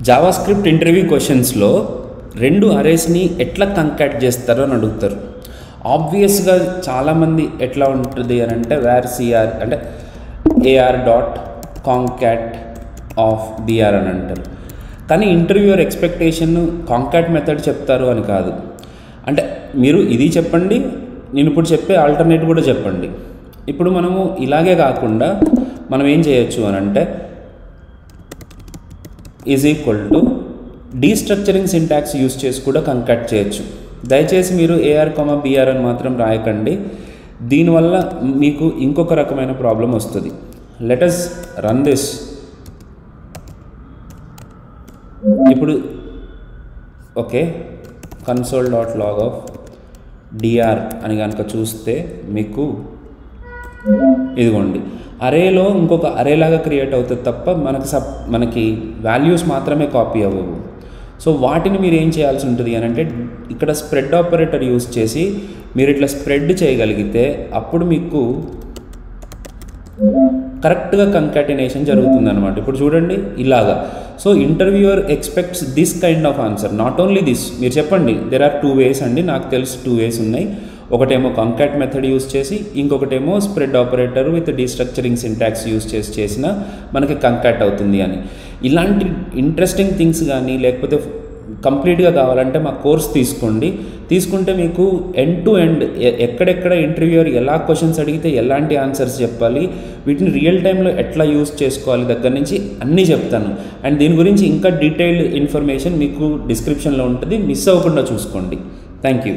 JavaScript interview క్వశ్చన్స్లో రెండు అరేస్ని ఎట్లా కంకాట్ చేస్తారో అని అడుగుతారు. ఆబ్వియస్గా చాలామంది ఎట్లా ఉంటుంది అని అంటే వేర్ సిఆర్ అంటే AR dot concat of BR అని అంటారు. కానీ ఇంటర్వ్యూయర్ ఎక్స్పెక్టేషన్ కాంకాట్ మెథడ్ చెప్తారు అని కాదు. అంటే మీరు ఇది చెప్పండి, నేను ఇప్పుడు చెప్పే ఆల్టర్నేట్ కూడా చెప్పండి. ఇప్పుడు మనము ఇలాగే కాకుండా మనం ఏం చేయొచ్చు అని అంటే is equal to destructuring syntax use చేసి కూడా కంకాట్ చేయొచ్చు. దయచేసి మీరు ఏఆర్ బిఆర్ అని మాత్రం రాయకండి, దీనివల్ల మీకు ఇంకొక రకమైన ప్రాబ్లం వస్తుంది. Let us run this. ఇప్పుడు ఓకే, console.log of dr అని కనుక చూస్తే మీకు ఇదిగోండి అరేలో ఇంకొక అరేలాగా క్రియేట్ అవుతుంది తప్ప మనకి వాల్యూస్ మాత్రమే కాపీ అవ్వవు. సో వాటిని మీరు ఏం చేయాల్సి ఉంటుంది అని అంటే ఇక్కడ స్ప్రెడ్ ఆపరేటర్ యూస్ చేసి మీరు ఇట్లా స్ప్రెడ్ చేయగలిగితే అప్పుడు మీకు కరెక్ట్గా కంకాటినేషన్ జరుగుతుంది అనమాట. ఇప్పుడు చూడండి ఇలాగా. So interviewer expects this kind of answer, not only this. మీరు చెప్పండి దెర్ ఆర్ 2 ways అండి, నాకు తెలిసి 2 ways ఉన్నాయి. ఒకటేమో కంకాట్ మెథడ్ యూస్ చేసి, ఇంకొకటేమో spread operator with destructuring syntax use చేసి చేసినా మనకి కంకాట్ అవుతుంది అని. ఇలాంటి ఇంట్రెస్టింగ్ థింగ్స్ కానీ లేకపోతే కంప్లీట్గా కావాలంటే మా కోర్స్ తీసుకోండి. తీసుకుంటే మీకు ఎండ్ టు ఎండ్ ఎక్కడెక్కడ ఇంటర్వ్యూయర్ ఎలా క్వశ్చన్స్ అడిగితే ఎలాంటి ఆన్సర్స్ చెప్పాలి, వీటిని రియల్ టైంలో ఎట్లా యూస్ చేసుకోవాలి దగ్గర నుంచి అన్నీ చెప్తాను. అండ్ దీని గురించి ఇంకా డీటెయిల్డ్ ఇన్ఫర్మేషన్ మీకు డిస్క్రిప్షన్లో ఉంటుంది, మిస్ అవ్వకుండా చూసుకోండి. Thank you.